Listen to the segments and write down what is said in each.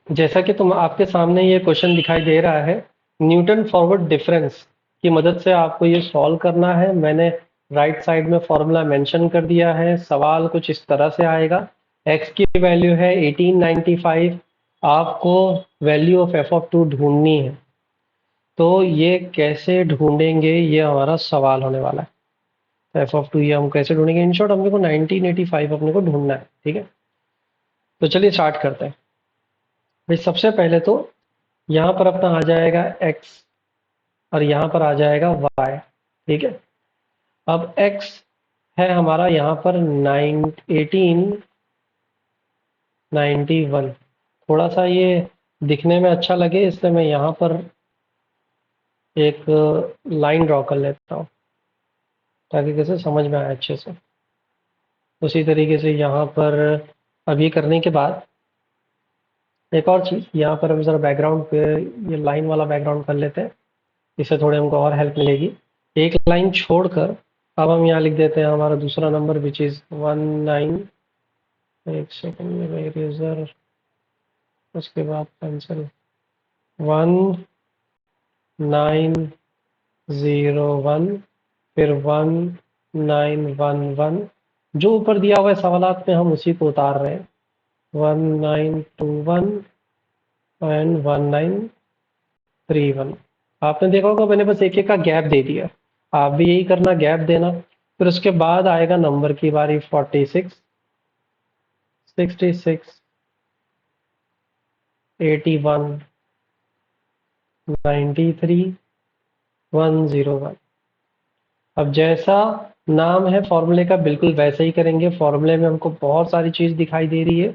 जैसा कि तुम आपके सामने ये क्वेश्चन दिखाई दे रहा है, न्यूटन फॉरवर्ड डिफरेंस की मदद से आपको ये सॉल्व करना है। मैंने राइट साइड में फॉर्मूला मेंशन कर दिया है। सवाल कुछ इस तरह से आएगा, x की वैल्यू है 1895, आपको value of F of two ढूंढनी है। तो ये कैसे ढूंढेंगे, ये हमारा सवाल होने वाला है। तो एफ ऑफ टू ये हम कैसे ढूंढेंगे, इन शॉर्ट हमने को 1985 अपने को ढूंढना है। ठीक है, तो चलिए स्टार्ट करते हैं। भाई सबसे पहले तो यहाँ पर अपना आ जाएगा x और यहाँ पर आ जाएगा y। ठीक है, अब x है हमारा यहाँ पर 1891। थोड़ा सा ये दिखने में अच्छा लगे इसलिए मैं यहाँ पर एक लाइन ड्रॉ कर लेता हूँ ताकि कैसे समझ में आए अच्छे से। उसी तरीके से यहाँ पर अब ये करने के बाद एक और चीज़, यहाँ पर हम ज़रा बैकग्राउंड पे ये लाइन वाला बैकग्राउंड कर लेते हैं, इससे थोड़ी हमको और हेल्प मिलेगी। एक लाइन छोड़कर अब हम यहाँ लिख देते हैं हमारा दूसरा नंबर विच इज़ 19। एक सेकंड में इरेजर, उसके बाद पेंसिल। 1901, फिर 1911। जो ऊपर दिया हुआ है सवालात में हम उसी को उतार रहे हैं। 1921 एंड 1931। आपने देखा होगा मैंने बस एक एक का गैप दे दिया। आप भी यही करना, गैप देना। फिर उसके बाद आएगा नंबर की बारी 46, 66, 81, 93, 101। अब जैसा नाम है फॉर्मूले का बिल्कुल वैसे ही करेंगे। फॉर्मूले में हमको बहुत सारी चीज़ दिखाई दे रही है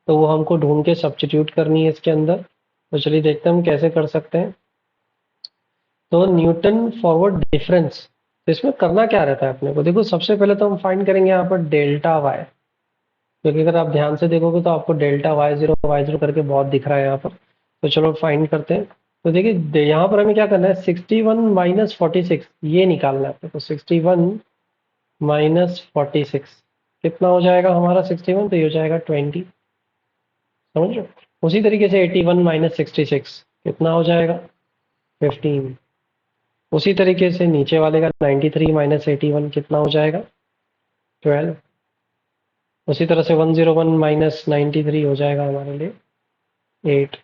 तो वो हमको ढूंढ के सब्स्टिट्यूट करनी है इसके अंदर। तो चलिए देखते हैं हम कैसे कर सकते हैं। तो न्यूटन फॉरवर्ड डिफरेंस, तो इसमें करना क्या रहता है अपने को, देखो सबसे पहले तो हम फाइंड करेंगे यहाँ पर डेल्टा वाई। क्योंकि अगर आप ध्यान से देखोगे तो आपको डेल्टा वाई जीरो करके बहुत दिख रहा है यहाँ पर। तो चलो फाइंड करते हैं। तो देखिए यहाँ पर हमें क्या करना है, 61 माइनस 46 ये निकालना है। तो 61 माइनस 46 कितना हो जाएगा हमारा, 61 तो ये हो जाएगा 20। समझ लो। उसी तरीके से 81 माइनस 66 कितना हो जाएगा, 15। उसी तरीके से नीचे वाले का 93 माइनस 81 कितना हो जाएगा, 12। उसी तरह से 101 माइनस 93 हो जाएगा हमारे लिए 8।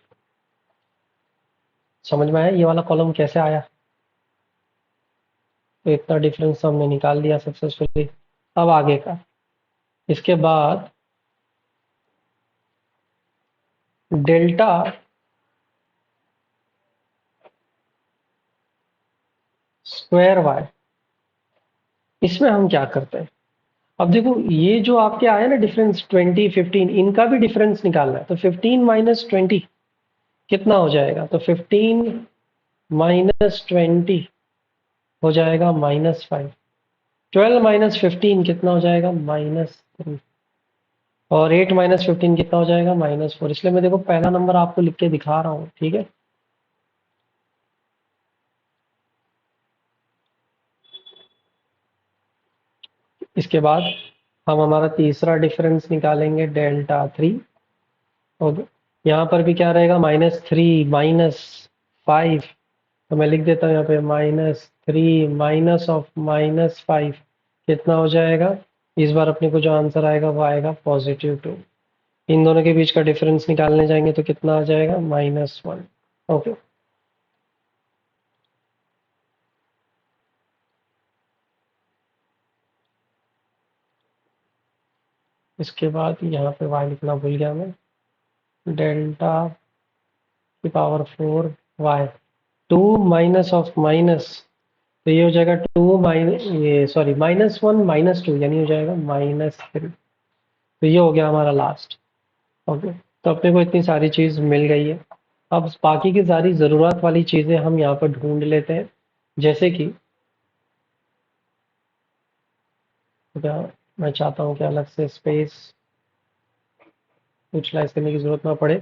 समझ में आया ये वाला कॉलम कैसे आया। तो इतना डिफरेंस हमने निकाल दिया सक्सेसफुली। अब आगे का, इसके बाद डेल्टा स्क्वायर वाई, इसमें हम क्या करते हैं। अब देखो ये जो आपके आया ना डिफरेंस 20 15, इनका भी डिफरेंस निकालना है। तो 15 माइनस 20 कितना हो जाएगा, तो 15 माइनस 20 हो जाएगा -5। 12 माइनस 15 कितना हो जाएगा, -3। और 8 माइनस 15 कितना हो जाएगा, -4। इसलिए मैं देखो पहला नंबर आपको लिख के दिखा रहा हूँ। ठीक है, इसके बाद हम हमारा तीसरा डिफरेंस निकालेंगे डेल्टा 3। और यहाँ पर भी क्या रहेगा, -3 -5। तो मैं लिख देता हूँ यहाँ पे -3 माइनस ऑफ -5 कितना हो जाएगा। इस बार अपने को जो आंसर आएगा वो आएगा +2। इन दोनों के बीच का डिफरेंस निकालने जाएंगे तो कितना आ जाएगा, -1। ओके, इसके बाद यहाँ पे y लिखना भूल गया मैं। डेल्टा की power 4 y, 2 minus of minus, तो ये हो जाएगा 2 माइनस, ये सॉरी -1 -2 यानी हो जाएगा -3। तो ये हो गया हमारा लास्ट। ओके, तो अपने को इतनी सारी चीज़ मिल गई है। अब बाकी की सारी ज़रूरत वाली चीज़ें हम यहाँ पर ढूंढ लेते हैं। जैसे कि क्या, मैं चाहता हूँ कि अलग से स्पेस यूटिलाइज करने की ज़रूरत ना पड़े।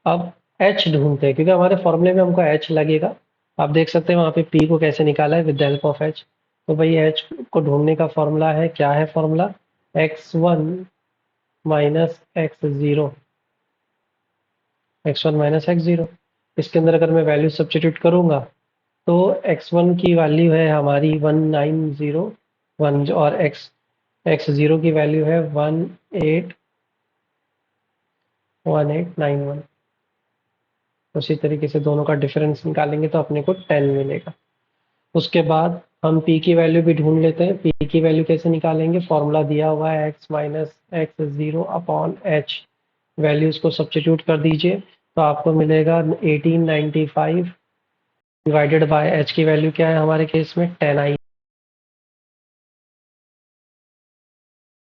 अब एच ढूंढते हैं क्योंकि हमारे फॉर्मूले में हमको एच लगेगा। आप देख सकते हैं वहाँ पे पी को कैसे निकाला है, with the help of H. तो भाई एच को ढूंढने का फॉर्मूला है, क्या है formula, x1 minus x0 x1 minus x0। इसके अंदर अगर मैं वैल्यू सब्स्टिट्यूट करूंगा तो x1 की वैल्यू है हमारी 1901 और x0 की वैल्यू है 181891। उसी तरीके से दोनों का डिफरेंस निकालेंगे तो अपने को 10 मिलेगा। उसके बाद हम p की वैल्यू भी ढूंढ लेते हैं। p की वैल्यू कैसे निकालेंगे, फॉर्मूला दिया हुआ है x minus x0 upon h। Values को सब्स्टिट्यूट कर दीजिए तो आपको मिलेगा 1895 डिवाइडेड बाय h की वैल्यू क्या है हमारे केस में 10 आई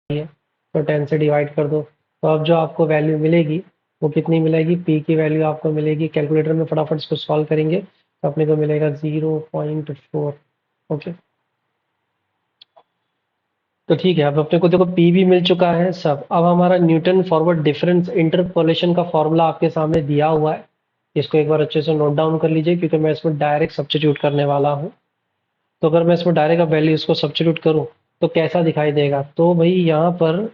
है, तो 10 से डिवाइड कर दो। तो अब जो आपको वैल्यू मिलेगी वो कितनी मिलेगी, p की वैल्यू आपको मिलेगी, कैलकुलेटर में फटाफट इसको सॉल्व करेंगे तो अपने को मिलेगा 0.4। ओके, तो ठीक है, अब अपने को देखो p भी मिल चुका है सब। अब हमारा न्यूटन फॉरवर्ड डिफरेंस इंटरपोलेशन का फॉर्मूला आपके सामने दिया हुआ है। इसको एक बार अच्छे से नोट डाउन कर लीजिए क्योंकि मैं इसमें डायरेक्ट सब्स्टिट्यूट करने वाला हूँ। तो अगर मैं इसमें डायरेक्ट वैल्यू इसको सब्स्टिट्यूट करूँ तो कैसा दिखाई देगा, तो भाई यहाँ पर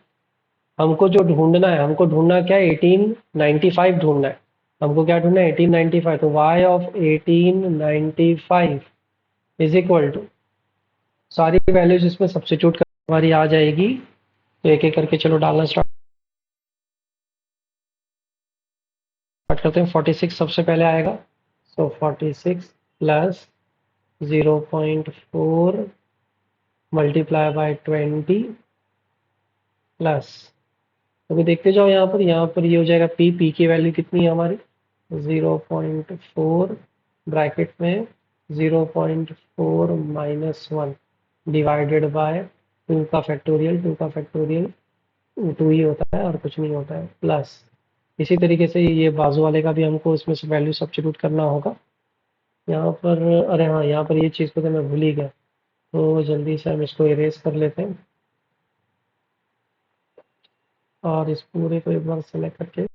हमको जो ढूंढना है, हमको ढूंढना क्या है, 1895 ढूंढना है। हमको क्या ढूंढना है, 1895। तो y of 1895 is equal to, सारी वैल्यूज इसमें सब्स्टिट्यूट हमारी आ जाएगी। तो एक एक करके चलो डालना स्टार्ट करते हैं। 46 सबसे पहले आएगा। सो 46 प्लस 0.4 मल्टीप्लाई बाय 20 प्लस, तो देखते जाओ यहाँ पर ये हो जाएगा p की वैल्यू कितनी है हमारी 0.4 ब्रैकेट में 0.4 माइनस 1 डिवाइडेड बाय 2 का फैक्टोरियल। 2 का फैक्टोरियल 2 ही होता है और कुछ नहीं होता है, प्लस इसी तरीके से ये बाजू वाले का भी हमको इसमें से वैल्यू सब्स्टिट्यूट करना होगा। यहाँ पर, अरे हाँ, यहाँ पर ये चीज़ को तो मैं भूल ही गया, तो जल्दी से हम इसको इरेज कर लेते हैं और इस पूरे को एक बार सेलेक्ट करके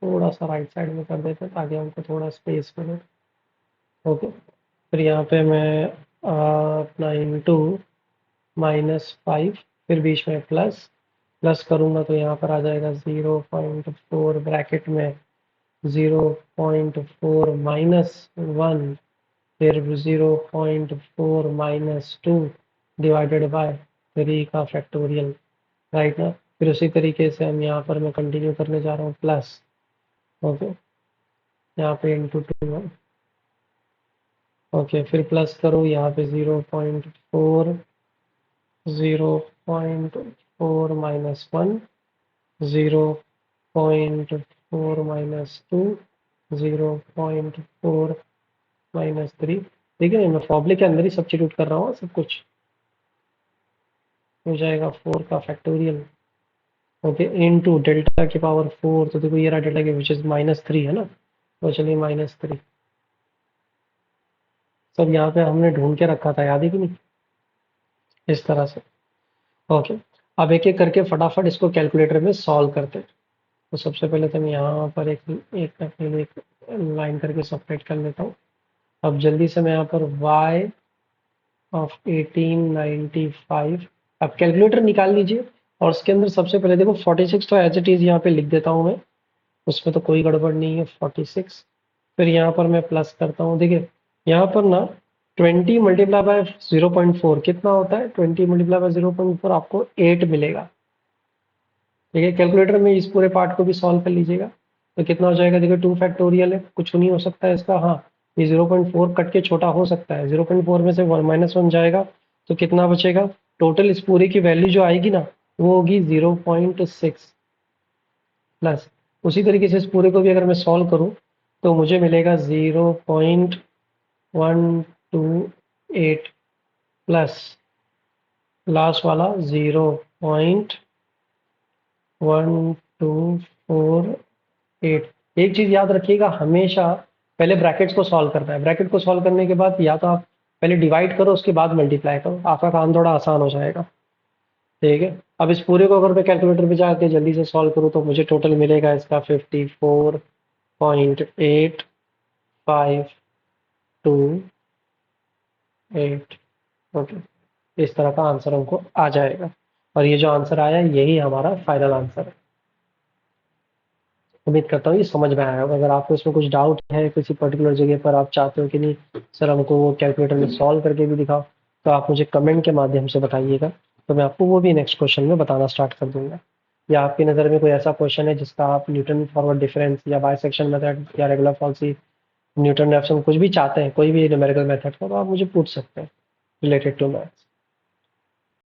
थोड़ा सा राइट साइड में कर देते हैं ताकि हमको थोड़ा स्पेस मिले। ओके, फिर यहाँ पे मैं अपना इंटू -5, फिर बीच में प्लस प्लस करूँगा तो यहाँ पर आ जाएगा 0.4 ब्रैकेट में 0.4 माइनस 1, फिर 0.4 माइनस 2 डिवाइडेड बाय 3 का फैक्टोरियल, राइट ना। फिर उसी तरीके से हम यहाँ पर मैं कंटिन्यू करने जा रहा हूँ प्लस। ओके, यहाँ पे इंटू 2। ओके, फिर प्लस करो यहाँ पे 0.4 0.4 माइनस 1 0.4 माइनस 2 0.4 माइनस 3। देखिए ना, मैं फॉर्मूले के अंदर ही सब्स्टिट्यूट कर रहा हूँ सब कुछ। हो जाएगा 4 का फैक्टोरियल। ओके, इनटू डेल्टा की पावर 4, तो देखो ये रहा डेल्टा की विच इज -3 है ना, तो चलिए -3 सब यहाँ पे हमने ढूंढ के रखा था, याद है कि नहीं, इस तरह से। ओके, अब एक एक करके फटाफट इसको कैलकुलेटर में सॉल्व करते हैं। तो सबसे पहले तो मैं यहाँ पर एक एक अपने लिए एक लाइन करके सेपरेट कर लेता हूँ। अब जल्दी से मैं यहाँ पर y ऑफ 1895, अब कैलकुलेटर निकाल लीजिए और उसके अंदर सबसे पहले देखो 46 तो एज इट इज यहाँ पे लिख देता हूँ मैं, उसमें तो कोई गड़बड़ नहीं है 46। फिर यहाँ पर मैं प्लस करता हूँ। देखिए यहाँ पर ना 20 मल्टीप्लाई बाय 0.4 कितना होता है, 20 मल्टीप्लाई बाय 0.4 आपको 8 मिलेगा। ठीक है, कैलकुलेटर में इस पूरे पार्ट को भी सॉल्व कर लीजिएगा तो कितना हो जाएगा। देखिए 2 फैक्टोरियल है, कुछ नहीं हो सकता है इसका। हाँ, ये 0.4 कट के छोटा हो सकता है, 0.4 में से -1 जाएगा तो कितना बचेगा। टोटल इस पूरे की वैल्यू जो आएगी ना वो होगी 0.6 प्लस। उसी तरीके से इस पूरे को भी अगर मैं सॉल्व करूं तो मुझे मिलेगा 0.128 प्लस लास्ट वाला 0.1248। एक चीज याद रखिएगा, हमेशा पहले ब्रैकेट्स को सॉल्व करना है। ब्रैकेट को सॉल्व करने के बाद या तो आप पहले डिवाइड करो उसके बाद मल्टीप्लाई करो, आपका काम थोड़ा आसान हो जाएगा। ठीक है, अब इस पूरे को अगर मैं कैलकुलेटर पे जाके जल्दी से सॉल्व करूँ तो मुझे टोटल मिलेगा इसका 54.852 ओके, इस तरह का आंसर हमको आ जाएगा और ये जो आंसर आया यही हमारा फाइनल आंसर है। उम्मीद करता हूँ ये समझ में आया होगा। अगर आपको इसमें कुछ डाउट है किसी पर्टिकुलर जगह पर, आप चाहते हो कि नहीं सर हमको वो कैलकुलेटर में सॉल्व करके भी दिखाओ, तो आप मुझे कमेंट के माध्यम से बताइएगा, तो मैं आपको वो भी नेक्स्ट क्वेश्चन में बताना स्टार्ट कर दूंगा। या आपकी नज़र में कोई ऐसा क्वेश्चन है जिसका आप न्यूटन फॉरवर्ड डिफरेंस या बाइसेक्शन मेथड या रेगुलर फॉल्सी, न्यूटन रैप्सन कुछ भी चाहते हैं, कोई भी न्यूमेरिकल मेथड का, तो आप मुझे पूछ सकते हैं रिलेटेड टू मैथ्स।